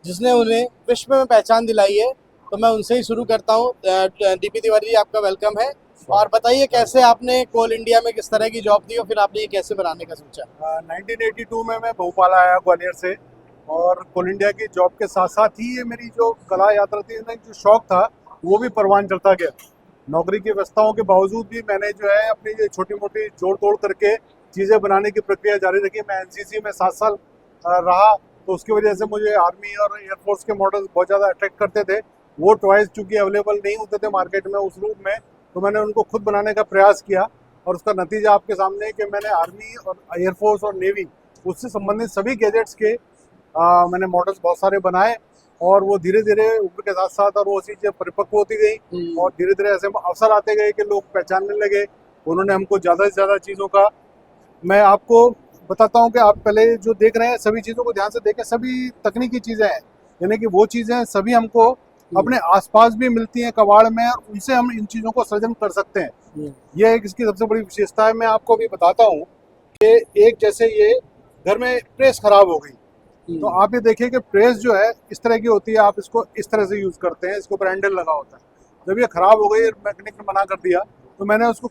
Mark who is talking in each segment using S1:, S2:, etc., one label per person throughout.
S1: जिसने उन्हें विश्व में पहचान दिलाई है। तो मैं उनसे ही शुरू करता हूँ। डीपी तिवारी जी, आपका वेलकम है। और बताइए कैसे आपने कोल इंडिया में किस तरह की जॉब दी और फिर आपने ये कैसे बनाने का सोचा?
S2: 1982 में मैं भोपाल आया ग्वालियर से, और कोल इंडिया की जॉब के साथ साथ ही ये मेरी जो कला यात्रा थी, इसमें जो शौक था वो भी परवान चढ़ता गया। नौकरी की व्यस्तताओं के बावजूद भी मैंने जो है अपनी ये छोटी मोटी जोड़ तोड़ करके चीज़ें बनाने की प्रक्रिया जारी रखी। मैं एनसीसी में 7 साल रहा, तो उसकी वजह से मुझे आर्मी और एयरफोर्स के मॉडल्स बहुत ज़्यादा अट्रैक्ट करते थे। वो टॉयज़ चूँकि अवेलेबल नहीं होते थे मार्केट में उस रूप में, तो मैंने उनको खुद बनाने का प्रयास किया, और उसका नतीजा आपके सामने है कि मैंने आर्मी और एयरफोर्स और नेवी उससे संबंधित सभी गैजेट्स के मैंने मॉडल्स बहुत सारे बनाए, और वो धीरे धीरे उम्र के साथ साथ और वो चीज़ें परिपक्व होती गई, और धीरे धीरे ऐसे अवसर आते गए कि लोग पहचानने लगे। उन्होंने हमको ज़्यादा से ज़्यादा चीज़ों का, मैं आपको बताता हूँ कि आप पहले जो देख रहे हैं सभी चीज़ों को ध्यान से देखें, सभी तकनीकी चीज़ें हैं, यानी कि वो चीज़ें सभी हमको अपने आसपास भी मिलती हैं कबाड़ में, और उनसे हम इन चीज़ों को सृजन कर सकते हैं। ये एक इसकी सबसे बड़ी विशेषता है। मैं आपको अभी बताता हूँ कि एक जैसे ये घर में प्रेस खराब हो गई, तो आप ये देखिए कि प्रेस जो है इस तरह की होती है, आप इसको इस तरह से यूज़ करते हैं, इसके ऊपर हैंडल लगा होता है। जब ये खराब हो गई, मैकेनिक ने मना कर दिया, तो मैंने उसको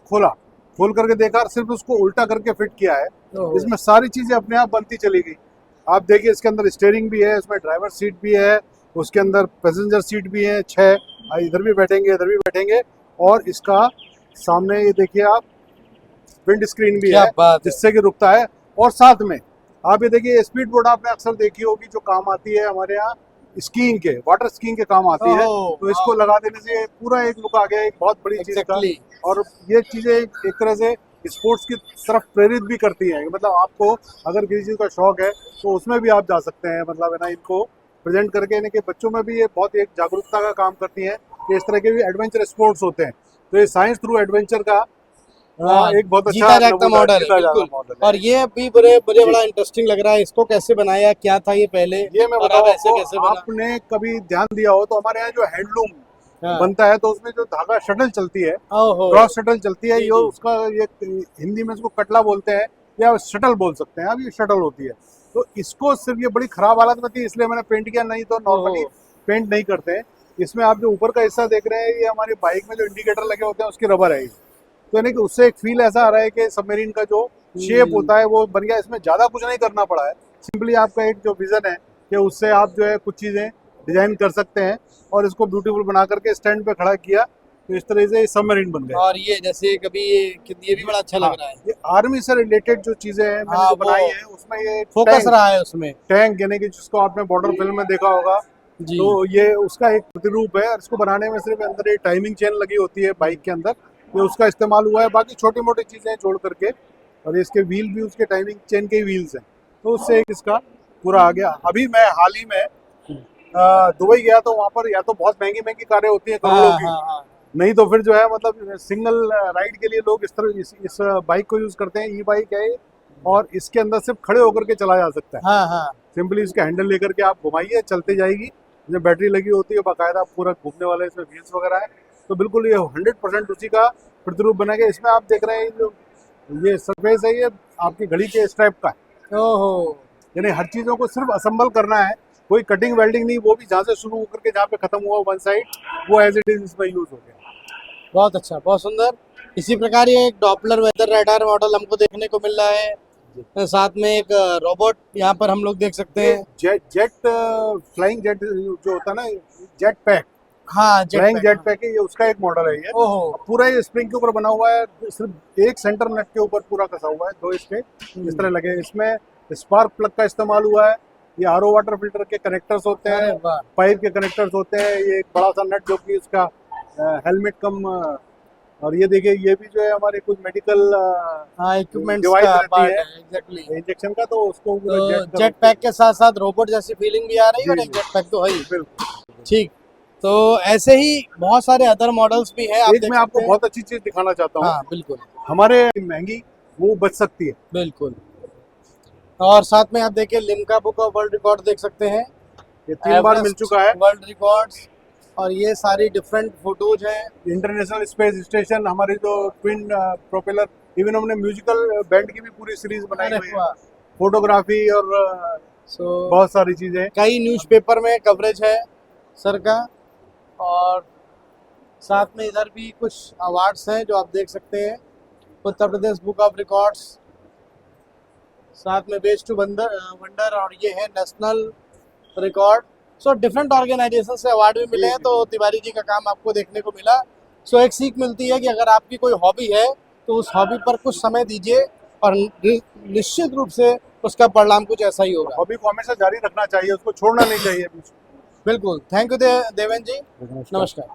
S2: खोल करके देखा, सिर्फ उसको उल्टा करके फिट किया है। इसमें सारी चीज़ें अपने आप बनती चली गई। आप देखिए इसके अंदर स्टीयरिंग भी है, इसमें ड्राइवर सीट भी है, उसके अंदर पैसेंजर सीट भी है 6, इधर भी बैठेंगे इधर भी बैठेंगे, और इसका सामने ये देखिए आप विंड स्क्रीन भी है जिससे कि रुकता है। और साथ में आप ये देखिए स्पीड बोर्ड आपने अक्सर देखी होगी, जो काम आती है हमारे यहाँ स्कीइंग के, वाटर स्कीइंग के काम आती है, तो इसको लगा देने से पूरा एक लुक आ गया, एक बहुत बड़ी चीज का। और ये चीजें एक तरह से स्पोर्ट्स की तरफ प्रेरित भी करती हैं, मतलब आपको अगर किसी चीज का शौक है तो उसमें भी आप जा सकते हैं, मतलब है ना, इनको प्रेजेंट करके, यानी कि बच्चों में भी ये बहुत एक जागरूकता का काम करती हैं कि इस तरह के भी एडवेंचर स्पोर्ट्स होते हैं। तो ये साइंस थ्रू एडवेंचर का एक बहुत अच्छा
S1: मॉडल है। और ये भी मुझे बड़ा इंटरेस्टिंग लग रहा है। इसको कैसे बनाया, क्या था ये पहले,
S2: ये मैं बताऊं आपको, आपने कभी ध्यान दिया हो तो हमारे यहाँ जो हैंडलूम बनता है, तो उसमें जो धागा शटल चलती है, क्रॉस शटल चलती है, ये उसका ये हिंदी में इसको कटला बोलते हैं या शटल बोल सकते हैं। अब ये शटल होती है, तो इसको सिर्फ ये बड़ी खराब हालत में थी, इसलिए मैंने पेंट किया, नहीं तो नॉर्मली पेंट नहीं करते हैं। इसमें आप जो ऊपर का हिस्सा देख रहे हैं, ये हमारी बाइक में जो इंडिकेटर लगे होते हैं उसकी रबर है, तो यानी कि उससे एक फील ऐसा आ रहा है कि सबमरीन का जो शेप होता है वो बन गया। इसमें ज़्यादा कुछ नहीं करना पड़ा है, सिंपली आपका एक जो विजन है कि उससे आप जो है कुछ चीज़ें डिजाइन कर सकते हैं, और इसको ब्यूटीफुल बना करके स्टैंड पे खड़ा किया, तो इस तरह से सबमरीन बन गया।
S1: और ये जैसे कभी ये भी बड़ा अच्छा लग रहा है।
S2: ये आर्मी से रिलेटेड जो चीज़ें हैं मैंने बनाई है, उसमें ये
S1: फोकस रहा है उसमें
S2: टैंक, यानी कि जिसको आपने बॉर्डर फिल्म में देखा होगा, तो ये उसका एक प्रतिरूप है। और इसको बनाने में सिर्फ अंदर एक टाइमिंग चेन लगी होती है बाइक के अंदर, ये उसका इस्तेमाल हुआ है, बाकी छोटी मोटी चीज़ें जोड़ करके, और इसके व्हील भी उसके टाइमिंग चेन के ही व्हील्स हैं, तो उससे इसका पूरा आ गया। अभी मैं हाल ही में दुबई गया, तो वहाँ पर या तो बहुत महंगी महंगी कारें होती हैं करोड़ों की, नहीं तो फिर जो है मतलब सिंगल राइड के लिए लोग इस तरह इस बाइक को यूज़ करते हैं। ई बाइक है, और इसके अंदर सिर्फ खड़े होकर के चला जा सकता है। सिंपली इसका हैंडल लेकर के आप घुमाइए, चलते जाएगी। इसमें बैटरी लगी होती है बाकायदा, पूरा घूमने वाले इसमें व्हील्स वगैरह है, तो बिल्कुल ये 100% उसी का प्रतिरूप बना गया। इसमें आप देख रहे हैं जो ये सरफेस है, ये आपकी घड़ी के स्ट्रैप का है। यानी हर चीज़ों को सिर्फ असेंबल करना है, कोई कटिंग वेल्डिंग नहीं, वो भी जहाँ से शुरू होकर के जहाँ पे खत्म हुआ वन साइड, वो एज इट इज इसमें यूज हो गया।
S1: बहुत अच्छा, बहुत सुंदर। इसी प्रकार ये एक डॉपलर वेदर रडार मॉडल हमको देखने को मिल रहा है, साथ में एक रोबोट यहाँ पर हम लोग देख सकते हैं।
S2: जेट फ्लाइंग जेट जो होता है ना, jet pack,
S1: flying
S2: jet pack है, ये उसका एक मॉडल है। ये पूरा ये स्प्रिंग के ऊपर बना हुआ है, सिर्फ एक सेंटर नट के ऊपर पूरा कसा हुआ है, दो इसके इस तरह लगे। इसमें स्पार्क प्लग का इस्तेमाल हुआ है, ये आरओ वाटर फिल्टर के कनेक्टर्स होते हैं, पाइप के कनेक्टर्स होते हैं, ये एक बड़ा सा नट जो कि इसका हेलमेट कम, और ये देखिए ये भी जो है हमारे कुछ मेडिकल
S1: इक्विपमेंट
S2: डिवाइस रहती है
S1: एग्जैक्टली
S2: इंजेक्शन का, तो उसको
S1: जेट पैक के साथ साथ रोबोट जैसी फीलिंग भी आ रही है, और एक जेट पैक तो है ही।
S2: बिल्कुल
S1: ठीक, तो ऐसे ही बहुत सारे अदर मॉडल्स भी हैं।
S2: एक मैं आपको बहुत अच्छी चीज दिखाना चाहता हूँ।
S1: बिल्कुल,
S2: हमारे महंगी वो बच सकती है,
S1: बिल्कुल। और साथ में आप देखिए Limca book of world record देख सकते हैं,
S2: ये 3 बार मिल चुका है
S1: वर्ल्ड रिकॉर्ड्स, और ये सारी डिफरेंट फोटोज हैं।
S2: इंटरनेशनल स्पेस स्टेशन, हमारे जो ट्विन प्रोपेलर, इवन हमने म्यूजिकल बैंड की भी पूरी सीरीज बनाई हुई है, फोटोग्राफी और
S1: सो
S2: बहुत सारी चीजें हैं।
S1: कई न्यूज़पेपर में कवरेज है सर का, और साथ में इधर भी कुछ अवार्ड्स हैं जो आप देख सकते हैं। Uttar Pradesh book of records, साथ में वेज टू वंडर, और ये है national record. So different organisation से अवार्ड भी मिले हैं, तो तिवारी जी का काम आपको देखने को मिला। सो एक सीख मिलती है कि अगर आपकी कोई हॉबी है तो उस हॉबी पर कुछ समय दीजिए, और निश्चित रूप से उसका परिणाम कुछ ऐसा ही होगा।
S2: हॉबी को हमेशा जारी रखना चाहिए, उसको छोड़ना नहीं चाहिए।
S1: बिल्कुल। थैंक यू देवेंद्र जी, नमस्कार।